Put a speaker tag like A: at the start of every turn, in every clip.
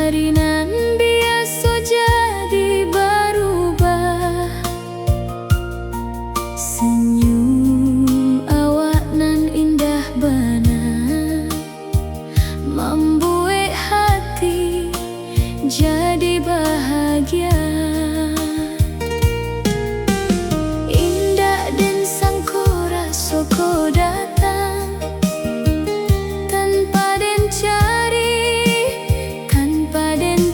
A: hari nan biasa jadi berubah. Senyum awak nan indah bana membuat hati jadi bahagia. Indah dan sangkura soko datang tanpa den cari, tanpa den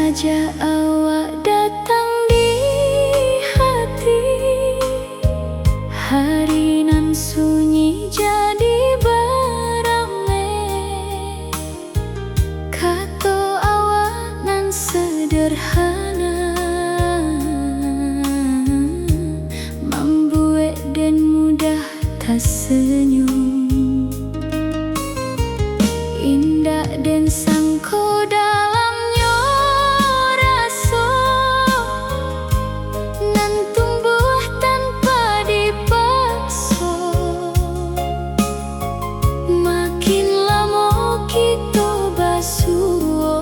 A: saja awak datang di hati, hari nan sunyi jadi beramai. Kato awak nan sederhana, membuat dan mudah tersenyum. Indah dan sangko dalamnya rasa nan tumbuh tanpa dipaksa. Makin lama kita basuh,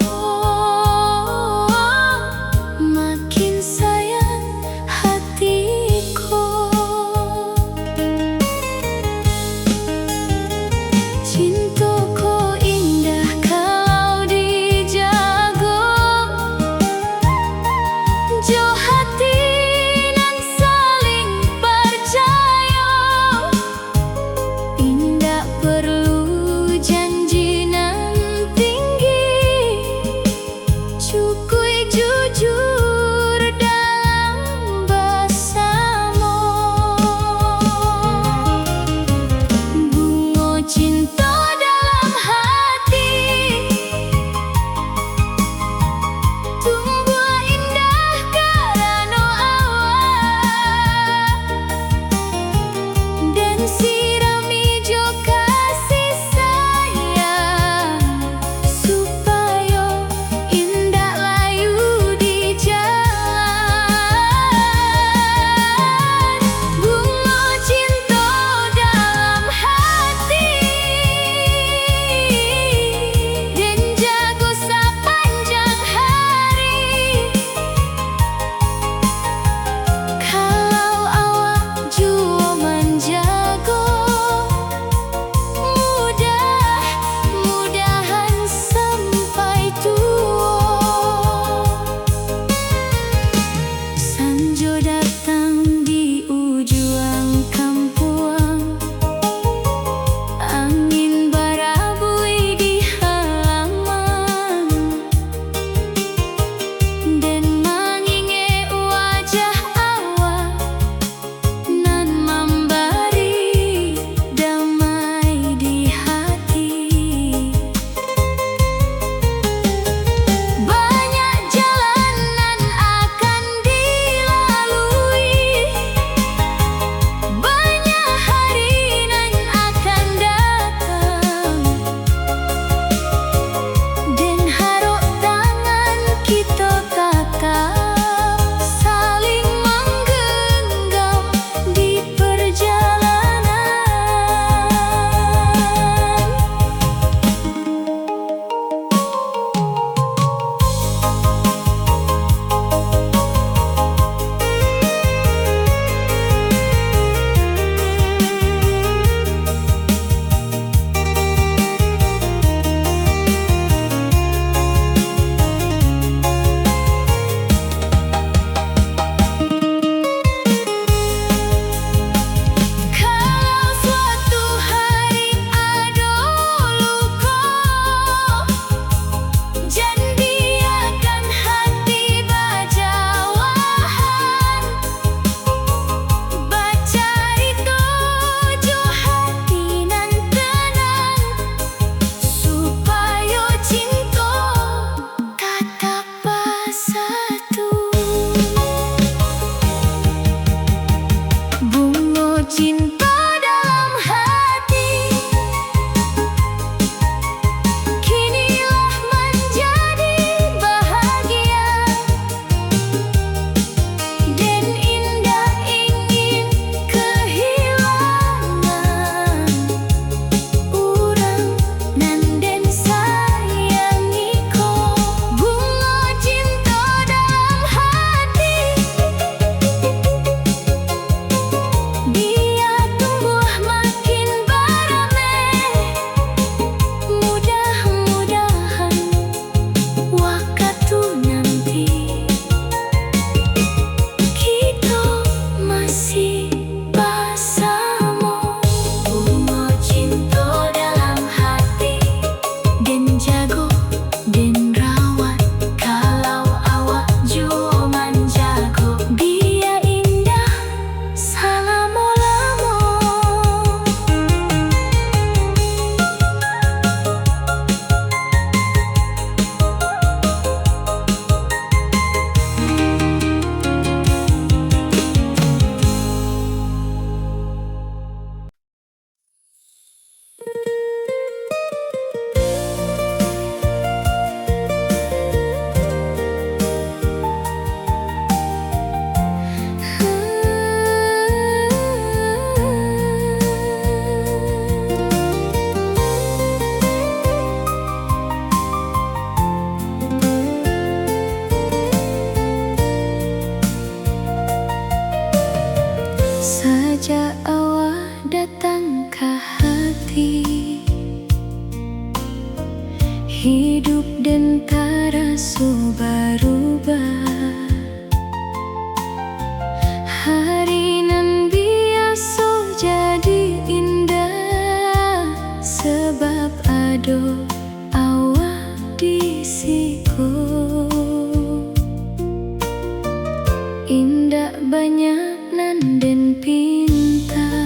A: banyak nan den pinta.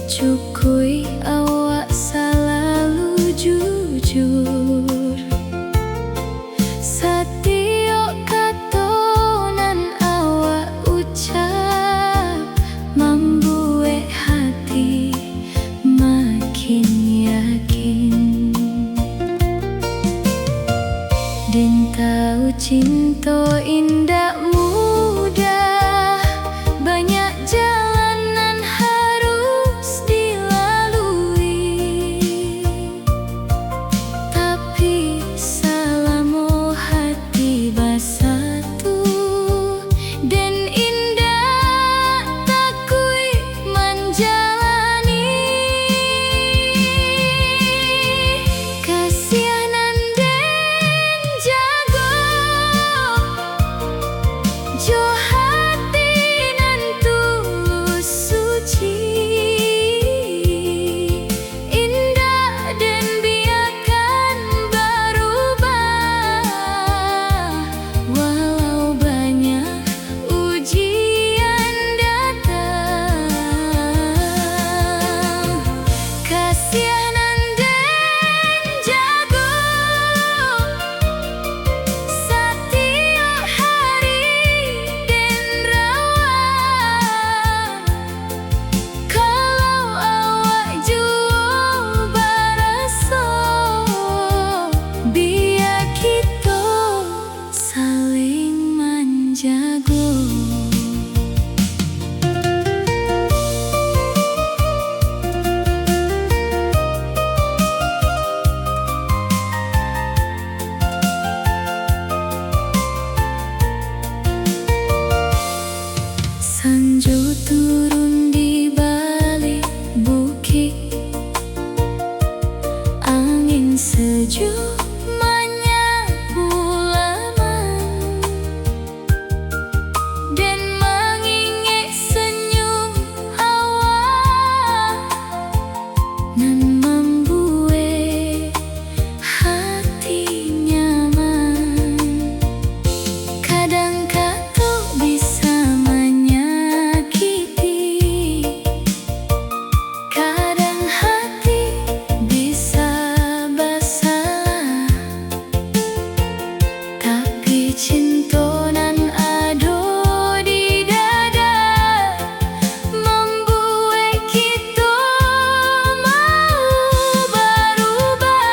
A: Cukui awak selalu jujur, setiap katonan awak ucap membuat hati makin yakin. Den tahu cinta indah mudah, banyak jalanan harus dilalui, tapi selama hati bersatu dan indah takui menjalani. Kasihanan den jago jo hati nan tulus suci, indah dan biarkan berubah walau banyak ujian datang. Kasihanan den jago setiap hari den rawat, kalau awak jua berasa biar kita saling menjaga. Sanjo turun di balik bukit, angin sejuk menyapu laman dan mengingin senyum awak nan membuat hati nyaman. Kadang kau bisa menyakiti, kadang hati bisa bersalah, tapi cinta nan ada di dada membuat kita mau berubah.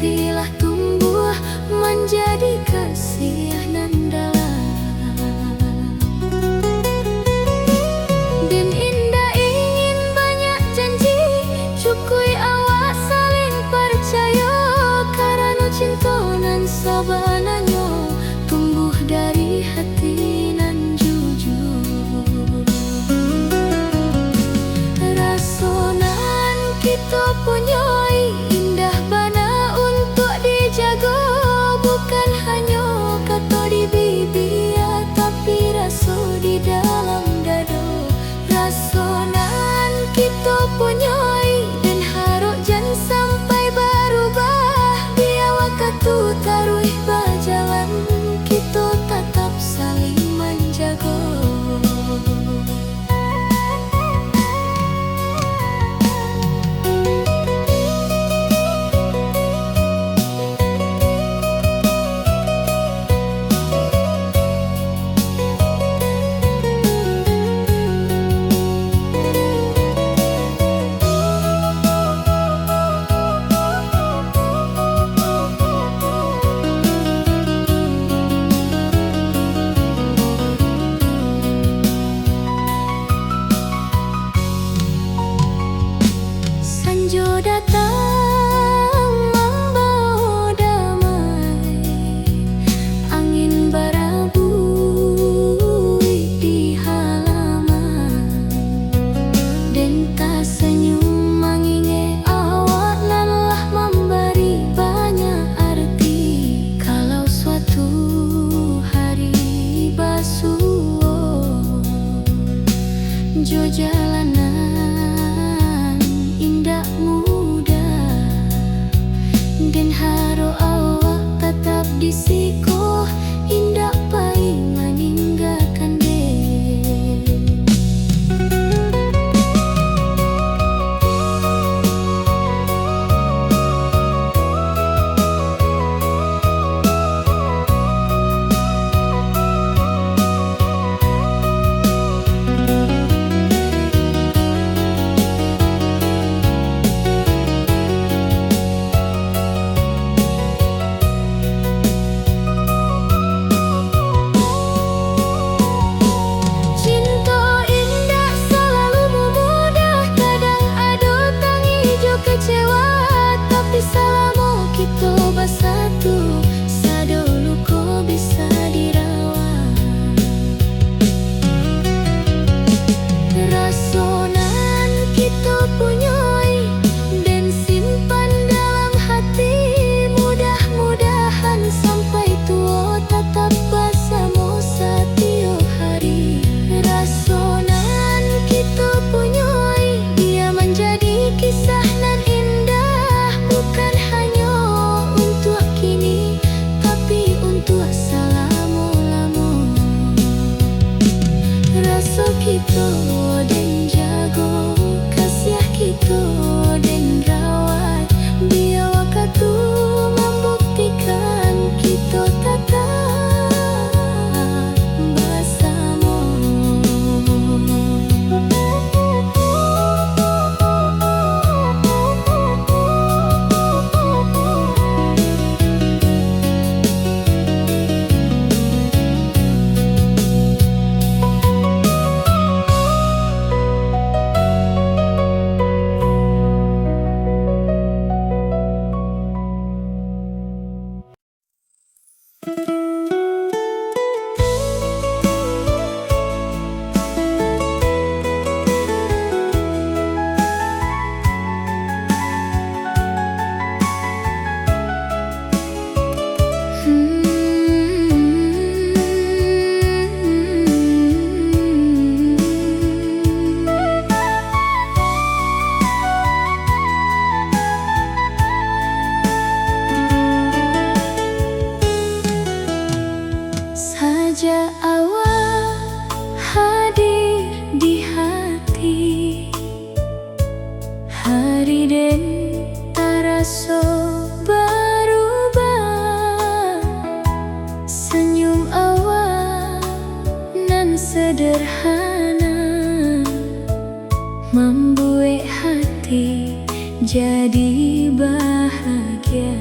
A: hatilah tumbuh menjadi kasih nan dalam. Dan indah ingin banyak janji, cukui awak saling percaya, karena cinta nan sabananyo tumbuh dari hati nan jujur. Rasonan kita punyai indah bana untuk dijaga, bukan hanya kata di bibir tapi rasa di dalam dada. Rasonan kita punyai dan harap jangan sampai berubah, biar waktu taruh berjalan kita tetap saling menjaga. Sanjo datang membawa damai, angin berabui di halaman, dan tak senyum mengingat awak lelah memberi banyak arti. Kalau suatu hari basuh jo jalanan indah muda, dan harap awak tetap di siko indah pai meninggalkan dia. Satu sadolu kau bisa dirawat. Rasonan kita punyai dan simpan dalam hati, mudah-mudahan sampai tua tetap bersama setiap hari. Rasonan kita punyai, dia menjadi kisah nan indah, bukan hanya kini tapi untuk selama-lama. Rasa kita dan jago, kasih kita dan rawat, biar waktu membuktikan kita tetap bersama. Saja awak hadir di hati, hari dan terasa berubah. Senyum awak nan sederhana membuat hati jadi bahagia.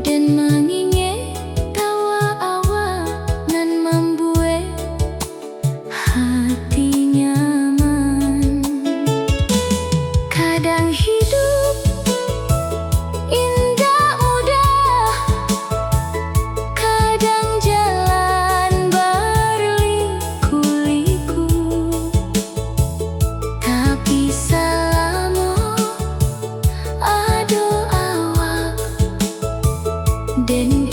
A: dan manginge tawa awak nan membuat hati nyaman. Kadang hidup indah mudah, kadang jalan berliku-liku, tapi salamu ado awak dan